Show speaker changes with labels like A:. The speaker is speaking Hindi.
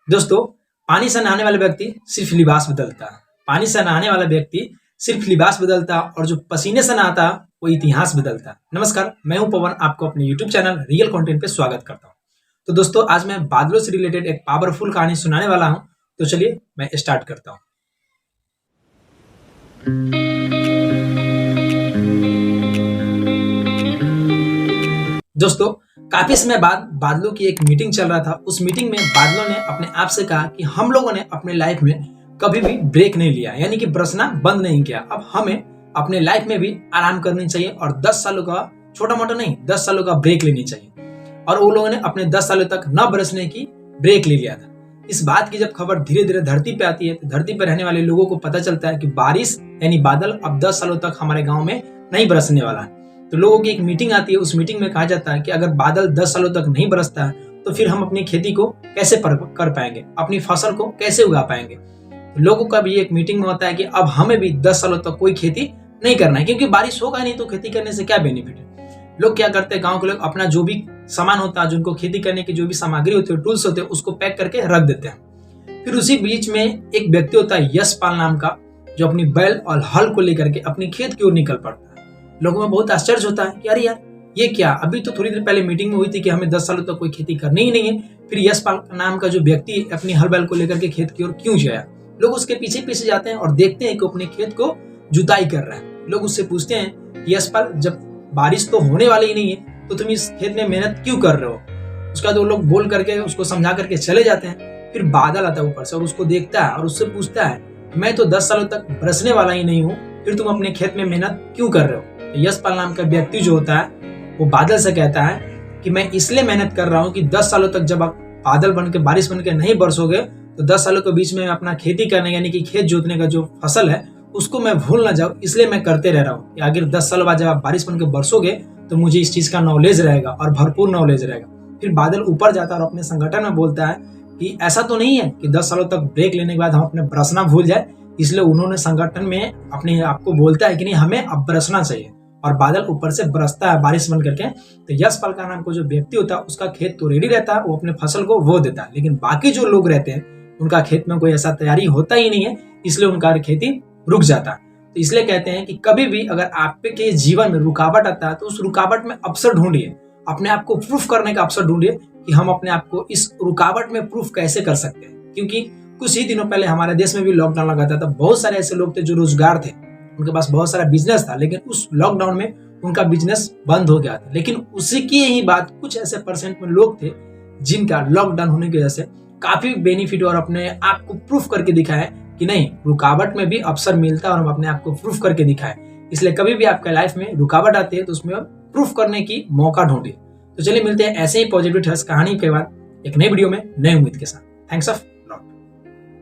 A: दोस्तों, पानी से नहाने वाला व्यक्ति सिर्फ लिबास बदलता है। पानी से नहाने वाला व्यक्ति सिर्फ लिबास बदलता है और जो पसीने से नहाता है वो इतिहास बदलता है। नमस्कार, मैं हूं पवन, आपको अपने YouTube चैनल रियल कंटेंट पे स्वागत करता हूं। तो दोस्तों, आज मैं बादलों से रिलेटेड एक पावरफुल कहानी सुनाने वाला हूं। तो चलिए मैं स्टार्ट करता हूं। दोस्तों, काफी समय बाद बादलों की एक मीटिंग चल रहा था। उस मीटिंग में बादलों ने अपने आप से कहा कि हम लोगों ने अपने लाइफ में कभी भी ब्रेक नहीं लिया, यानी कि बरसना बंद नहीं किया। अब हमें अपने लाइफ में भी आराम करनी चाहिए और 10 सालों का, छोटा मोटा नहीं, 10 सालों का ब्रेक लेनी चाहिए। और वो लोगों ने अपने 10 सालों तक न बरसने की ब्रेक ले लिया था। इस बात की जब खबर धीरे धीरे धरती पे आती है तो धरती पर रहने वाले लोगों को पता चलता है कि बारिश यानी बादल अब 10 सालों तक हमारे गाँव में नहीं बरसने वाला है। तो लोगों की एक मीटिंग आती है। उस मीटिंग में कहा जाता है कि अगर बादल 10 सालों तक नहीं बरसता है तो फिर हम अपनी खेती को कैसे कर पाएंगे, अपनी फसल को कैसे उगा पाएंगे। तो लोगों का भी एक मीटिंग में होता है कि अब हमें भी 10 सालों तक कोई खेती नहीं करना है, क्योंकि बारिश होगा नहीं तो खेती करने से क्या बेनिफिट है। लोग क्या करते हैं, गाँव के लोग अपना जो भी सामान होता है, जिनको खेती करने की जो भी सामग्री होती है, टूल्स होते हैं, उसको पैक करके रख देते हैं। फिर उसी बीच में एक व्यक्ति होता है यशपाल नाम का, जो अपनी बैल और हल को लेकर के अपनी खेत की ओर निकल पड़ता है। लोगों में बहुत आश्चर्य होता है कि अरे यार, ये क्या, अभी तो थोड़ी देर पहले मीटिंग में हुई थी कि हमें 10 सालों तक कोई खेती करनी ही नहीं है, फिर यशपाल नाम का जो व्यक्ति अपनी हल बैल को लेकर के खेत की ओर क्यों जाया। लोग उसके पीछे पीछे जाते हैं और देखते हैं कि अपने खेत को जुताई कर रहा है। लोग उससे पूछते हैं कि यशपाल, जब बारिश तो होने वाली ही नहीं है तो तुम इस खेत में मेहनत क्यों कर रहे हो। उसका तो लोग बोल करके उसको समझा करके चले जाते हैं। फिर बादल आता है ऊपर से और उसको देखता है और उससे पूछता है, मैं तो 10 सालों तक बरसने वाला ही नहीं हूँ, फिर तुम अपने खेत में मेहनत क्यों कर रहे हो। यशपाल नाम का व्यक्ति जो होता है वो बादल से कहता है कि मैं इसलिए मेहनत कर रहा हूँ कि 10 सालों तक जब आप बादल बन के, बारिश बन के नहीं बरसोगे तो 10 सालों के बीच में अपना खेती करने, यानी कि खेत जोतने का जो फसल है उसको मैं भूल ना जाऊँ, इसलिए मैं करते रह रहा हूँ। अगर 10 साल बाद जब आप बारिश बन के बरसोगे तो मुझे इस चीज का नॉलेज रहेगा और भरपूर नॉलेज रहेगा। फिर बादल ऊपर जाता है और अपने संगठन में बोलता है कि ऐसा तो नहीं है कि 10 सालों तक ब्रेक लेने के बाद हम अपने बरसना भूल जाए। इसलिए उन्होंने संगठन में अपने आप को बोलता है कि नहीं, हमें अब बरसना चाहिए। और बादल ऊपर से बरसता है बारिश बन करके। तो यशपाल का नाम को जो व्यक्ति होता है उसका खेत तो रेडी रहता है, वो अपने फसल को वो देता है, लेकिन बाकी जो लोग रहते हैं उनका खेत में कोई ऐसा तैयारी होता ही नहीं है, इसलिए उनका खेती रुक जाता है। तो इसलिए कहते हैं कि कभी भी अगर आपके जीवन में रुकावट आता है तो उस रुकावट में अवसर ढूंढिए, अपने आप को प्रूफ करने का अवसर ढूंढिए कि हम अपने आप को इस रुकावट में प्रूफ कैसे कर सकते हैं। क्योंकि कुछ ही दिनों पहले हमारे देश में भी लॉकडाउन लगा था, बहुत सारे ऐसे लोग थे जो रोजगार थे, उनके पास बहुत सारा बिजनेस था, लेकिन उस लॉकडाउन में उनका बिजनेस बंद हो गया था। लेकिन उसी की ही बात, कुछ ऐसे परसेंट में लोग थे जिनका लॉकडाउन होने की वजह से काफी बेनिफिट और अपने आप को प्रूफ करके दिखाया कि नहीं, रुकावट में भी अवसर मिलता है और हम अपने आप को प्रूफ करके दिखाएं। इसलिए कभी भी आपका लाइफ में रुकावट आती है तो उसमें प्रूफ करने की मौका ढूंढिए। तो चलिए मिलते हैं ऐसे ही पॉजिटिव कहानी के बाद एक नई वीडियो में नई उम्मीद के साथ। Thanks of